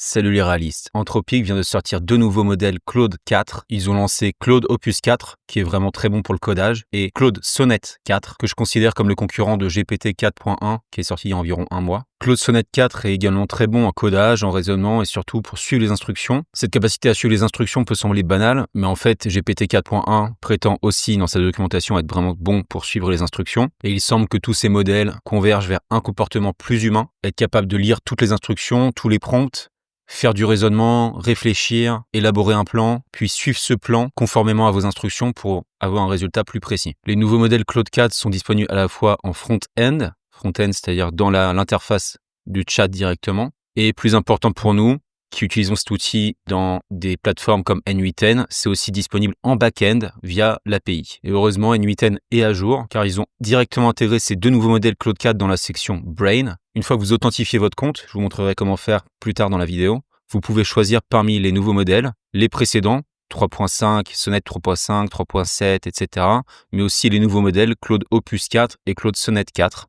Salut les réalistes. Anthropic vient de sortir deux nouveaux modèles Claude 4. Ils ont lancé Claude Opus 4, qui est vraiment très bon pour le codage, et Claude Sonnet 4, que je considère comme le concurrent de GPT 4.1, qui est sorti il y a environ un mois. Claude Sonnet 4 est également très bon en codage, en raisonnement et surtout pour suivre les instructions. Cette capacité à suivre les instructions peut sembler banale, mais en fait, GPT 4.1 prétend aussi dans sa documentation être vraiment bon pour suivre les instructions. Et il semble que tous ces modèles convergent vers un comportement plus humain, être capable de lire toutes les instructions, tous les prompts, faire du raisonnement, réfléchir, élaborer un plan, puis suivre ce plan conformément à vos instructions pour avoir un résultat plus précis. Les nouveaux modèles Claude 4 sont disponibles à la fois en front-end, c'est-à-dire dans l'interface du chat directement, et plus important pour nous, qui utilisons cet outil dans des plateformes comme N8N, c'est aussi disponible en back-end via l'API. Et heureusement, N8N est à jour, car ils ont directement intégré ces deux nouveaux modèles Claude 4 dans la section Brain. Une fois que vous authentifiez votre compte, je vous montrerai comment faire plus tard dans la vidéo, vous pouvez choisir parmi les nouveaux modèles, les précédents, 3.5, Sonnet 3.5, 3.7, etc., mais aussi les nouveaux modèles Claude Opus 4 et Claude Sonnet 4,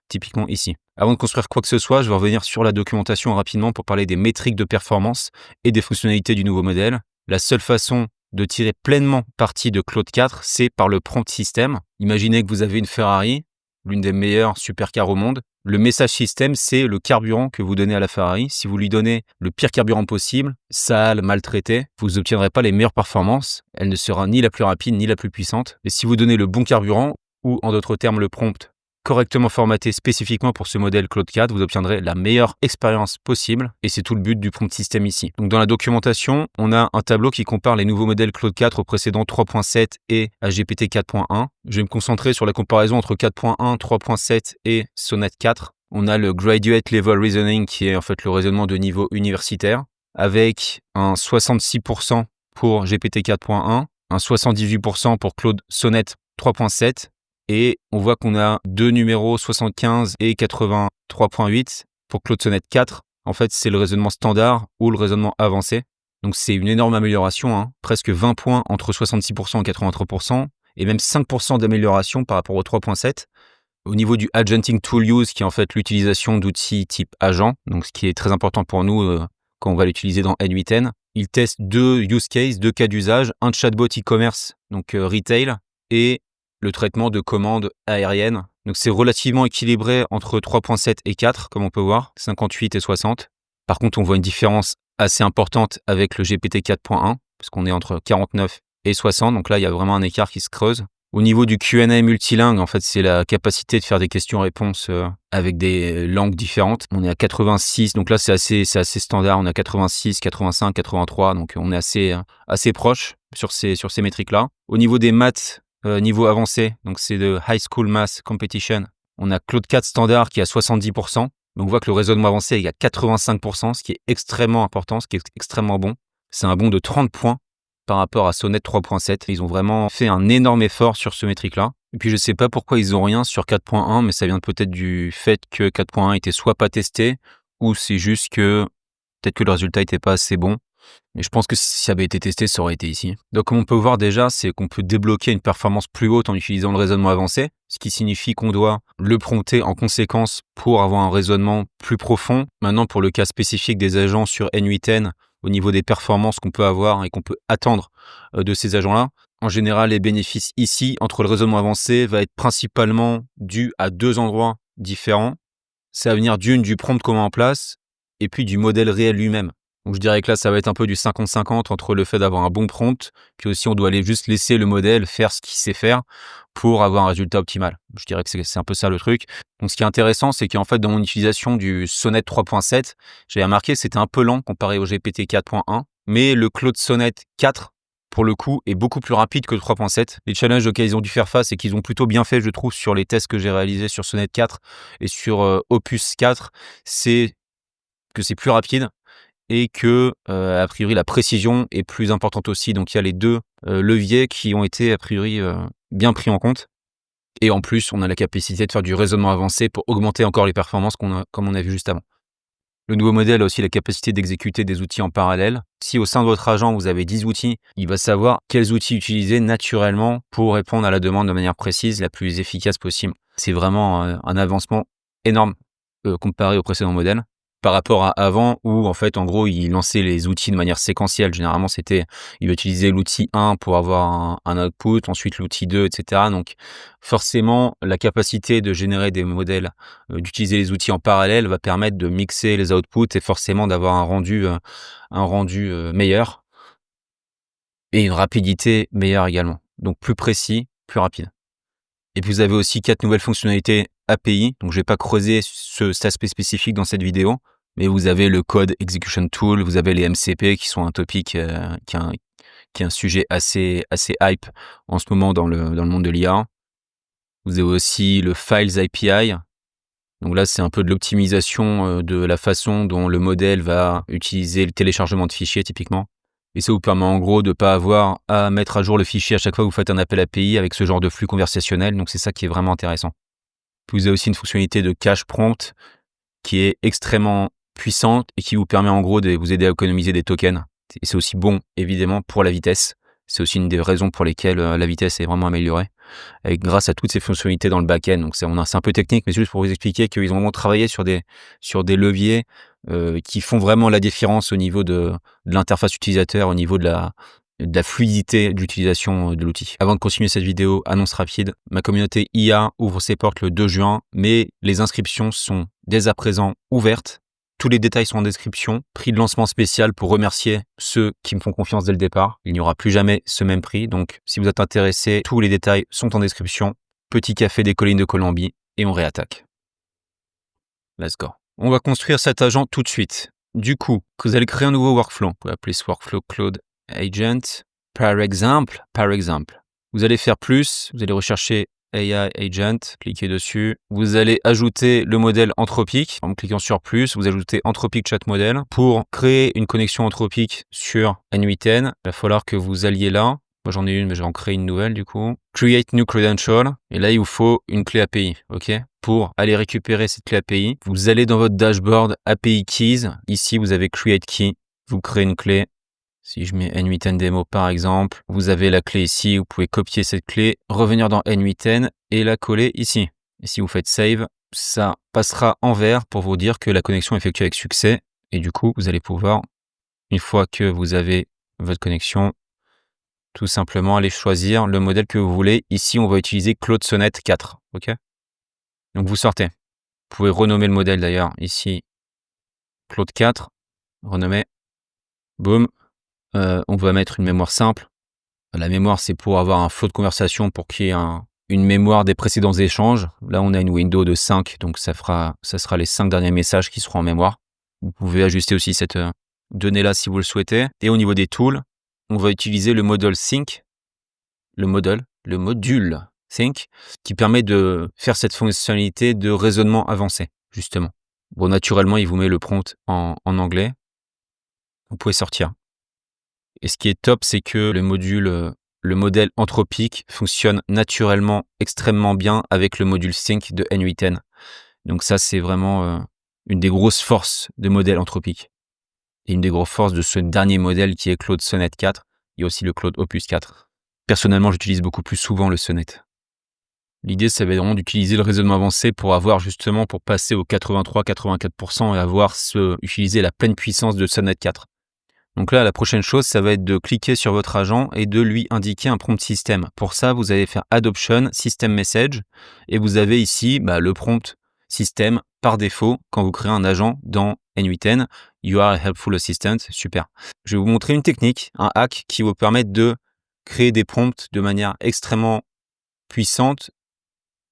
typiquement ici. Avant de construire quoi que ce soit, je vais revenir sur la documentation rapidement pour parler des métriques de performance et des fonctionnalités du nouveau modèle. La seule façon de tirer pleinement parti de Claude 4, c'est par le prompt system. Imaginez que vous avez une Ferrari, l'une des meilleures supercars au monde. Le message system, c'est le carburant que vous donnez à la Ferrari. Si vous lui donnez le pire carburant possible, sale, maltraité, vous n'obtiendrez pas les meilleures performances. Elle ne sera ni la plus rapide ni la plus puissante. Et si vous donnez le bon carburant, ou en d'autres termes le prompt correctement formaté spécifiquement pour ce modèle Claude 4, vous obtiendrez la meilleure expérience possible et c'est tout le but du prompt system ici. Donc dans la documentation, on a un tableau qui compare les nouveaux modèles Claude 4 aux précédents 3.7 et à GPT 4.1. Je vais me concentrer sur la comparaison entre 4.1, 3.7 et Sonnet 4. On a le Graduate Level Reasoning qui est en fait le raisonnement de niveau universitaire avec un 66% pour GPT 4.1, un 78% pour Claude Sonnet 3.7. Et on voit qu'on a deux numéros 75 et 83.8 pour Claude Sonnet 4. En fait, c'est le raisonnement standard ou le raisonnement avancé. Donc c'est une énorme amélioration, presque 20 points entre 66% et 83%, et même 5% d'amélioration par rapport au 3.7. Au niveau du Agenting Tool Use, qui est en fait l'utilisation d'outils type agent, donc ce qui est très important pour nous quand on va l'utiliser dans N8N, il teste deux use cases, deux cas d'usage, un chatbot e-commerce, donc retail, et le traitement de commandes aériennes. Donc c'est relativement équilibré entre 3.7 et 4, comme on peut voir, 58 et 60. Par contre, on voit une différence assez importante avec le GPT 4.1, parce qu'on est entre 49 et 60. Donc là, il y a vraiment un écart qui se creuse. Au niveau du Q&A multilingue, en fait, c'est la capacité de faire des questions-réponses avec des langues différentes. On est à 86, donc là, c'est assez standard. On est à 86, 85, 83, donc on est assez proche sur ces métriques-là. Au niveau des maths, niveau avancé, donc c'est de High School Math Competition. On a Claude 4 standard qui est à 70%. Donc on voit que le raisonnement avancé est à 85%, ce qui est extrêmement important, ce qui est extrêmement bon. C'est un bond de 30 points par rapport à Sonnet 3.7. Ils ont vraiment fait un énorme effort sur ce métrique-là. Et puis je sais pas pourquoi ils ont rien sur 4.1, mais ça vient peut-être du fait que 4.1 était soit pas testé, ou c'est juste que peut-être que le résultat était pas assez bon. Mais je pense que si ça avait été testé, ça aurait été ici. Donc comme on peut voir déjà, c'est qu'on peut débloquer une performance plus haute en utilisant le raisonnement avancé, ce qui signifie qu'on doit le prompter en conséquence pour avoir un raisonnement plus profond. Maintenant, pour le cas spécifique des agents sur N8N, au niveau des performances qu'on peut avoir et qu'on peut attendre de ces agents-là, en général, les bénéfices ici, entre le raisonnement avancé, va être principalement dû à deux endroits différents. Ça va venir du prompt qu'on met en place et puis du modèle réel lui-même. Donc je dirais que là, ça va être un peu du 50-50 entre le fait d'avoir un bon prompt, puis aussi on doit aller juste laisser le modèle faire ce qu'il sait faire pour avoir un résultat optimal. Je dirais que c'est un peu ça le truc. Donc ce qui est intéressant, c'est qu'en fait, dans mon utilisation du Sonnet 3.7, j'avais remarqué que c'était un peu lent comparé au GPT 4.1, mais le Claude Sonnet 4, pour le coup, est beaucoup plus rapide que le 3.7. Les challenges auxquels ils ont dû faire face et qu'ils ont plutôt bien fait, je trouve, sur les tests que j'ai réalisés sur Sonnet 4 et sur Opus 4, c'est que c'est plus rapide et que, a priori, la précision est plus importante aussi. Donc, il y a les deux leviers qui ont été, a priori, bien pris en compte. Et en plus, on a la capacité de faire du raisonnement avancé pour augmenter encore les performances comme on a vu juste avant. Le nouveau modèle a aussi la capacité d'exécuter des outils en parallèle. Si au sein de votre agent, vous avez 10 outils, il va savoir quels outils utiliser naturellement pour répondre à la demande de manière précise, la plus efficace possible. C'est vraiment un avancement énorme comparé au précédent modèle. par rapport à avant où en fait en gros il lançait les outils de manière séquentielle. Généralement il va utiliser l'outil 1 pour avoir un output, ensuite l'outil 2, etc. Donc forcément la capacité de générer des modèles, d'utiliser les outils en parallèle va permettre de mixer les outputs et forcément d'avoir un rendu meilleur et une rapidité meilleure également. Donc plus précis, plus rapide. Et puis vous avez aussi 4 nouvelles fonctionnalités API. Donc je vais pas creuser cet aspect spécifique dans cette vidéo, mais vous avez le Code Execution Tool, vous avez les MCP qui sont un topic qui est un sujet assez hype en ce moment dans le monde de l'IA. Vous avez aussi le Files API. Donc là, c'est un peu de l'optimisation de la façon dont le modèle va utiliser le téléchargement de fichiers typiquement. Et ça vous permet en gros de ne pas avoir à mettre à jour le fichier à chaque fois que vous faites un appel API avec ce genre de flux conversationnel. Donc c'est ça qui est vraiment intéressant. Puis vous avez aussi une fonctionnalité de cache prompt qui est extrêmement puissante et qui vous permet en gros de vous aider à économiser des tokens. Et c'est aussi bon évidemment pour la vitesse. C'est aussi une des raisons pour lesquelles la vitesse est vraiment améliorée grâce à toutes ces fonctionnalités dans le back-end. Donc c'est un peu technique, mais juste pour vous expliquer qu'ils ont vraiment travaillé sur des leviers qui font vraiment la différence au niveau de l'interface utilisateur, au niveau de la fluidité d'utilisation de l'outil. Avant de continuer cette vidéo, annonce rapide, ma communauté IA ouvre ses portes le 2 juin, mais les inscriptions sont dès à présent ouvertes. Tous les détails sont en description. Prix de lancement spécial pour remercier ceux qui me font confiance dès le départ. Il n'y aura plus jamais ce même prix. Donc, si vous êtes intéressé, tous les détails sont en description. Petit café des collines de Colombie et on réattaque. Let's go. On va construire cet agent tout de suite. Du coup, vous allez créer un nouveau workflow. Vous pouvez appeler ce workflow Claude Agent. Par exemple, vous allez faire plus. Vous allez rechercher AI Agent, cliquez dessus. Vous allez ajouter le modèle anthropique. En cliquant sur plus, vous ajoutez Anthropic Chat Model. Pour créer une connexion anthropique sur N8N, il va falloir que vous alliez là. Moi, j'en ai une, mais je vais en créer une nouvelle du coup. Create New Credential. Et là, il vous faut une clé API. OK? Pour aller récupérer cette clé API, vous allez dans votre dashboard API Keys. Ici, vous avez Create Key. Vous créez une clé. Si je mets N8N Demo par exemple, vous avez la clé ici, vous pouvez copier cette clé, revenir dans N8N et la coller ici. Et si vous faites Save, ça passera en vert pour vous dire que la connexion est effectuée avec succès. Et du coup, vous allez pouvoir, une fois que vous avez votre connexion, tout simplement aller choisir le modèle que vous voulez. Ici, on va utiliser Claude Sonnet 4. OK? Donc vous sortez. Vous pouvez renommer le modèle d'ailleurs. Ici, Claude 4, renommer. Boum. On va mettre une mémoire simple. La mémoire, c'est pour avoir un flot de conversation pour qu'il y ait une mémoire des précédents échanges. Là, on a une window de 5, donc ça sera les 5 derniers messages qui seront en mémoire. Vous pouvez ajuster aussi cette donnée-là si vous le souhaitez. Et au niveau des tools, on va utiliser le module Sync, le module Sync, qui permet de faire cette fonctionnalité de raisonnement avancé, justement. Bon, naturellement, il vous met le prompt en anglais. Vous pouvez sortir. Et ce qui est top, c'est que le modèle anthropique fonctionne naturellement extrêmement bien avec le module Sync de N8N. Donc ça, c'est vraiment une des grosses forces de modèle anthropique. Et une des grosses forces de ce dernier modèle qui est Claude Sonnet 4. Il y a aussi le Claude Opus 4. Personnellement, j'utilise beaucoup plus souvent le Sonnet. L'idée, c'est vraiment d'utiliser le raisonnement avancé pour passer au 83-84% et utiliser la pleine puissance de Sonnet 4. Donc là, la prochaine chose, ça va être de cliquer sur votre agent et de lui indiquer un prompt système. Pour ça, vous allez faire Adoption, System Message, et vous avez ici le prompt système par défaut quand vous créez un agent dans N8N. You are a helpful assistant, super. Je vais vous montrer une technique, un hack qui vous permet de créer des prompts de manière extrêmement puissante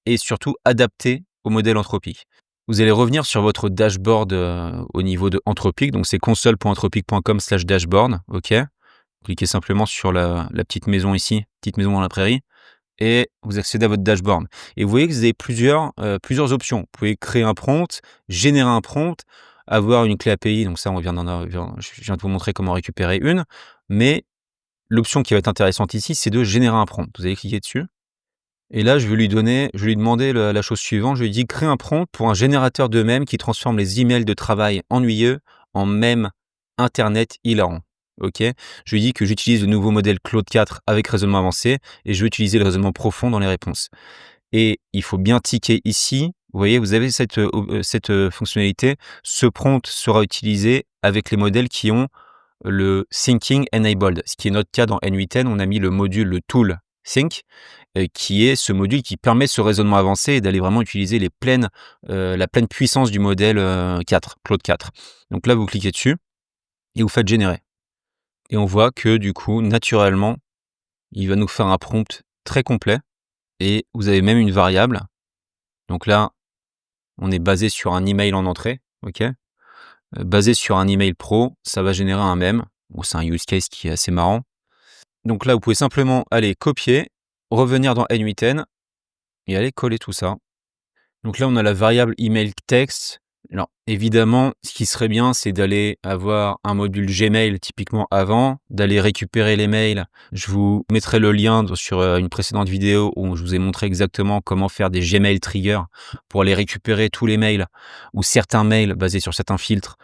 et surtout adaptée au modèle anthropique. Vous allez revenir sur votre dashboard au niveau de Anthropic, donc c'est console.anthropic.com/dashboard, ok. Cliquez simplement sur la petite maison ici, petite maison dans la prairie, et vous accédez à votre dashboard. Et vous voyez que vous avez plusieurs options. Vous pouvez créer un prompt, générer un prompt, avoir une clé API, donc ça je viens de vous montrer comment récupérer une, mais l'option qui va être intéressante ici, c'est de générer un prompt. Vous allez cliquer dessus. Et là, je vais lui demander la chose suivante. Je lui dis crée un prompt pour un générateur de mèmes qui transforme les emails de travail ennuyeux en mèmes internet hilarants. Ok. Je lui dis que j'utilise le nouveau modèle Claude 4 avec raisonnement avancé et je vais utiliser le raisonnement profond dans les réponses. Et il faut bien ticker ici Vous voyez, vous avez cette fonctionnalité. Ce prompt sera utilisé avec les modèles qui ont le Thinking Enabled, ce qui est notre cas dans N8N. On a mis le module, le tool Think, qui est ce module qui permet ce raisonnement avancé et d'aller vraiment utiliser la pleine puissance du modèle 4, Claude 4. Donc là, vous cliquez dessus et vous faites générer. Et on voit que du coup, naturellement, il va nous faire un prompt très complet et vous avez même une variable. Donc là, on est basé sur un email en entrée, ok. Basé sur un email pro, ça va générer un mème. Bon, c'est un use case qui est assez marrant. Donc là, vous pouvez simplement aller copier, revenir dans N8N et aller coller tout ça. Donc là, on a la variable email text. Alors évidemment, ce qui serait bien, c'est d'aller avoir un module Gmail typiquement avant, d'aller récupérer les mails. Je vous mettrai le lien sur une précédente vidéo où je vous ai montré exactement comment faire des Gmail triggers pour aller récupérer tous les mails ou certains mails basés sur certains filtres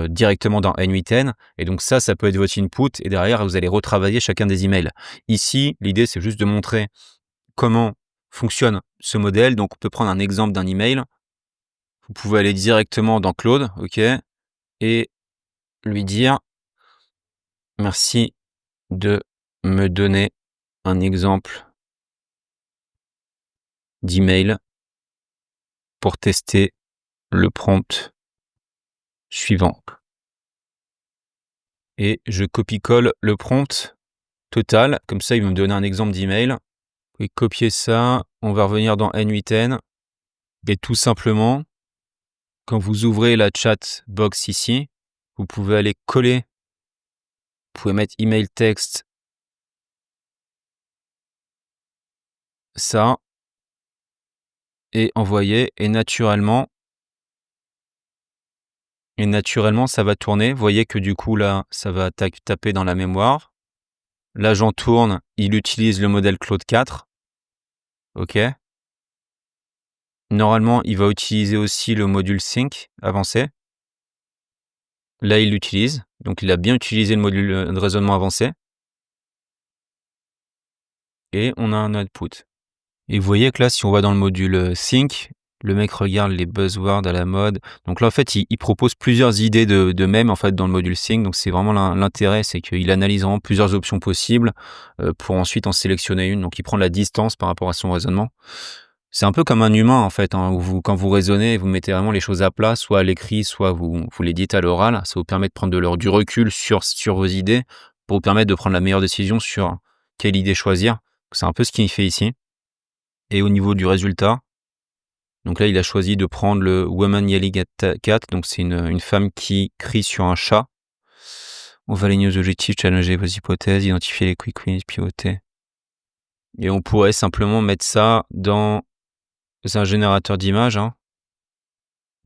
directement dans N8N. Et donc ça peut être votre input et derrière, vous allez retravailler chacun des emails. Ici, l'idée, c'est juste de montrer comment fonctionne ce modèle. Donc on peut prendre un exemple d'un email. Vous pouvez aller directement dans Claude, ok, et lui dire merci de me donner un exemple d'email pour tester le prompt suivant. Et je copie-colle le prompt total, comme ça il va me donner un exemple d'email. Et copier ça, on va revenir dans N8N et tout simplement, quand vous ouvrez la chat box ici, vous pouvez aller coller, vous pouvez mettre email text, ça, et envoyer, et naturellement, ça va tourner. Vous voyez que du coup, là, ça va taper dans la mémoire. L'agent tourne, il utilise le modèle Claude 4. OK. Normalement, il va utiliser aussi le module Sync avancé. Là, il l'utilise. Donc, il a bien utilisé le module de raisonnement avancé. Et on a un output. Et vous voyez que là, si on va dans le module Sync, le mec regarde les buzzwords à la mode. Donc là, en fait, il propose plusieurs idées de mèmes en fait, dans le module Sync. Donc c'est vraiment l'intérêt, c'est qu'il analyse vraiment plusieurs options possibles pour ensuite en sélectionner une. Donc il prend la distance par rapport à son raisonnement. C'est un peu comme un humain en fait. Hein, où quand vous raisonnez, vous mettez vraiment les choses à plat, soit à l'écrit, soit vous les dites à l'oral. Ça vous permet de prendre du recul sur vos idées pour vous permettre de prendre la meilleure décision sur quelle idée choisir. C'est un peu ce qu'il fait ici. Et au niveau du résultat, donc là, il a choisi de prendre le Woman Yelling at Cat. Donc c'est une femme qui crie sur un chat. On va aligner aux objectifs, challenger vos hypothèses, identifier les quick wins, pivoter. Et on pourrait simplement mettre ça dans un générateur d'images. Hein.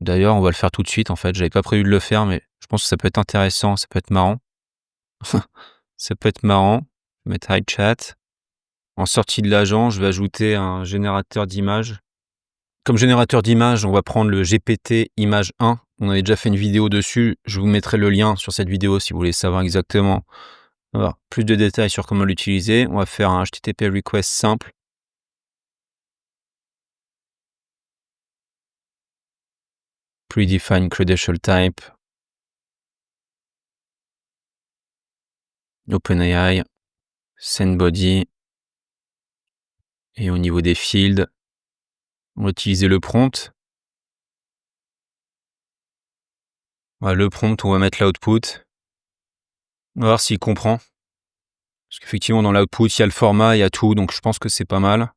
D'ailleurs, on va le faire tout de suite. En fait, j'avais pas prévu de le faire, mais je pense que ça peut être intéressant, ça peut être marrant. Ça peut être marrant. Je vais mettre Hide Chat. En sortie de l'agent, je vais ajouter un générateur d'images. Comme générateur d'images, on va prendre le GPT Image 1. On avait déjà fait une vidéo dessus. Je vous mettrai le lien sur cette vidéo si vous voulez savoir exactement plus de détails sur comment l'utiliser. On va faire un HTTP request simple. Predefined credential type. OpenAI. SendBody. Et au niveau des fields, on va utiliser le prompt. Voilà, le prompt, on va mettre l'output. On va voir s'il comprend. Parce qu'effectivement, dans l'output, il y a le format, il y a tout, donc je pense que c'est pas mal.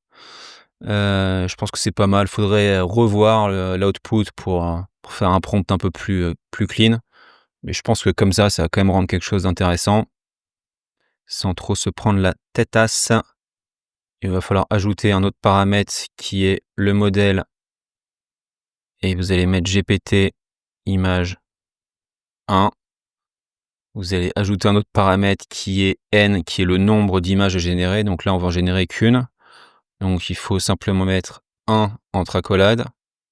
Faudrait revoir l'output pour faire un prompt un peu plus clean. Mais je pense que comme ça va quand même rendre quelque chose d'intéressant. Sans trop se prendre la têtasse. Il va falloir ajouter un autre paramètre qui est le modèle. Et vous allez mettre GPT image 1. Vous allez ajouter un autre paramètre qui est n, qui est le nombre d'images générées. Donc là, on va en générer qu'une. Donc il faut simplement mettre 1 entre accolades.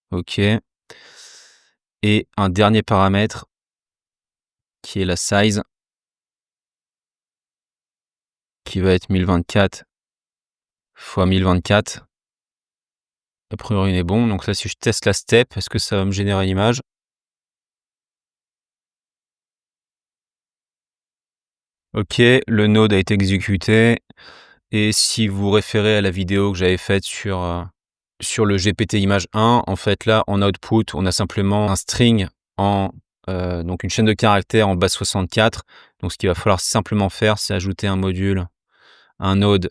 OK. Et un dernier paramètre qui est la size, qui va être 1024 x 1024. A priori, il est bon. Donc là, si je teste la step, est-ce que ça va me générer l'image? OK, le node a été exécuté et si vous référez à la vidéo que j'avais faite sur le GPT Image 1, en fait, là, en output, on a simplement un string donc une chaîne de caractères en base 64. Donc, ce qu'il va falloir simplement faire, c'est ajouter un module, un node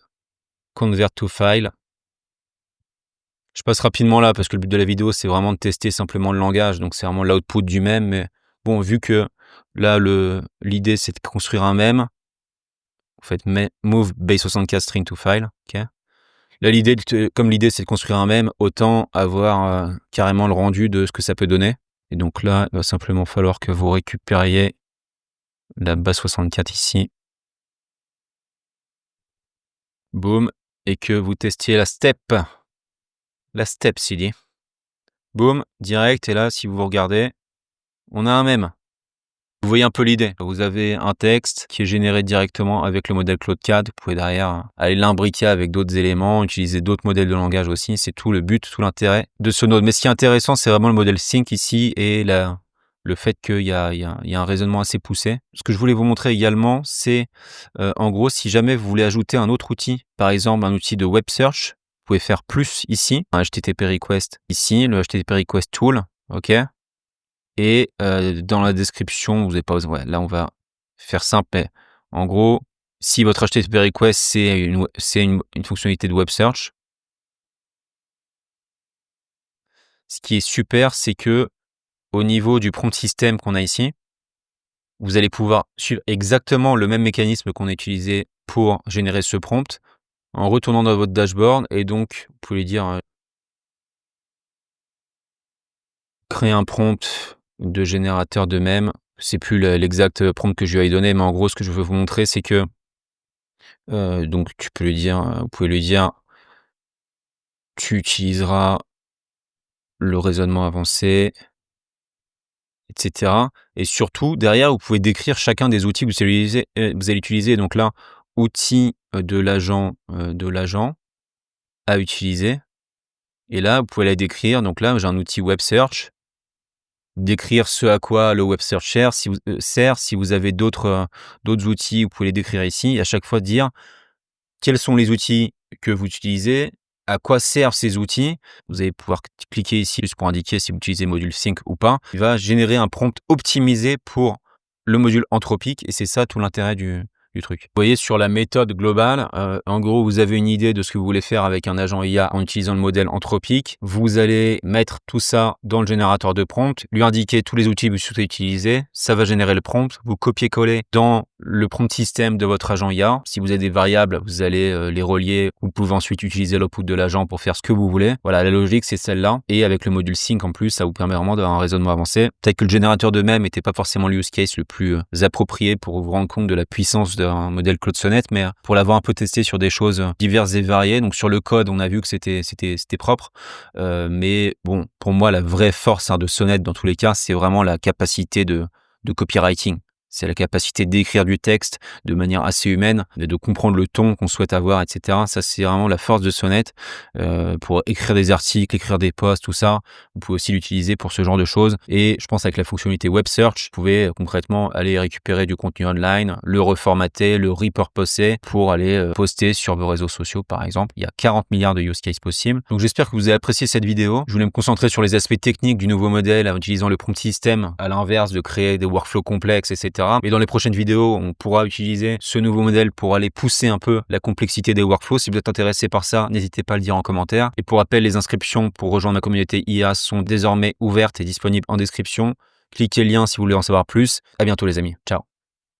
convert to file. Je passe rapidement là parce que le but de la vidéo, c'est vraiment de tester simplement le langage. Donc, c'est vraiment l'output du mème. Mais bon, vu que là, l'idée, c'est de construire un mème, vous faites move base64 string to file. OK. Là, comme l'idée, c'est de construire un mème, autant avoir carrément le rendu de ce que ça peut donner. Et donc là, il va simplement falloir que vous récupériez la base 64 ici. Boum. Et que vous testiez la step. La step, s'il dit. Boum, direct. Et là, si vous regardez, on a un mème. Vous voyez un peu l'idée. Vous avez un texte qui est généré directement avec le modèle Claude 4. Vous pouvez derrière aller l'imbriquer avec d'autres éléments, utiliser d'autres modèles de langage aussi. C'est tout le but, tout l'intérêt de ce node. Mais ce qui est intéressant, c'est vraiment le modèle Sync ici et le fait qu'il y a un raisonnement assez poussé. Ce que je voulais vous montrer également, c'est en gros, si jamais vous voulez ajouter un autre outil, par exemple un outil de web search, vous pouvez faire plus ici, un HTTP request ici, le HTTP request tool, OK. Et dans la description, vous n'avez pas besoin. Ouais, là, on va faire simple. Mais en gros, si votre HTTP request, c'est une fonctionnalité de web search, ce qui est super, c'est que au niveau du prompt system qu'on a ici, vous allez pouvoir suivre exactement le même mécanisme qu'on a utilisé pour générer ce prompt en retournant dans votre dashboard. Et donc, vous pouvez dire créer un prompt de générateur de mème. C'est plus l'exact prompt que je lui ai donné, mais en gros, ce que je veux vous montrer, c'est que donc vous pouvez lui dire, tu utiliseras le raisonnement avancé, etc. Et surtout, derrière, vous pouvez décrire chacun des outils que vous allez utiliser. Donc là, outil de l'agent à utiliser. Et là, vous pouvez la décrire. Donc là, j'ai un outil web search. Décrire ce à quoi le web search sert. Si vous avez d'autres outils, vous pouvez les décrire ici. Et à chaque fois, dire quels sont les outils que vous utilisez, à quoi servent ces outils. Vous allez pouvoir cliquer ici juste pour indiquer si vous utilisez module sync ou pas. Il va générer un prompt optimisé pour le module anthropique et c'est ça tout l'intérêt du truc. Vous voyez sur la méthode globale, en gros, vous avez une idée de ce que vous voulez faire avec un agent IA en utilisant le modèle anthropique. Vous allez mettre tout ça dans le générateur de prompt, lui indiquer tous les outils que vous souhaitez utiliser. Ça va générer le prompt. Vous copiez-coller dans le prompt système de votre agent IA. Si vous avez des variables, vous allez les relier. Vous pouvez ensuite utiliser l'output de l'agent pour faire ce que vous voulez. Voilà, la logique, c'est celle-là. Et avec le module sync en plus, ça vous permet vraiment d'avoir un raisonnement avancé. Peut-être que le générateur de mème n'était pas forcément le use case le plus approprié pour vous rendre compte de la puissance d'un modèle Claude Sonnet, mais pour l'avoir un peu testé sur des choses diverses et variées. Donc sur le code, on a vu que c'était propre. Mais bon, pour moi, la vraie force de Sonnet dans tous les cas, c'est vraiment la capacité de copywriting. C'est la capacité d'écrire du texte de manière assez humaine, de comprendre le ton qu'on souhaite avoir, etc. Ça, c'est vraiment la force de Sonnet pour écrire des articles, écrire des posts, tout ça. Vous pouvez aussi l'utiliser pour ce genre de choses. Et je pense avec la fonctionnalité Web Search, vous pouvez concrètement aller récupérer du contenu online, le reformater, le repurposer pour aller poster sur vos réseaux sociaux, par exemple. Il y a 40 milliards de use cases possibles. Donc, j'espère que vous avez apprécié cette vidéo. Je voulais me concentrer sur les aspects techniques du nouveau modèle en utilisant le prompt system, à l'inverse de créer des workflows complexes, etc. Et dans les prochaines vidéos, on pourra utiliser ce nouveau modèle pour aller pousser un peu la complexité des workflows. Si vous êtes intéressé par ça, n'hésitez pas à le dire en commentaire. Et pour rappel, les inscriptions pour rejoindre ma communauté IA sont désormais ouvertes et disponibles en description. Cliquez le lien si vous voulez en savoir plus. À bientôt les amis. Ciao.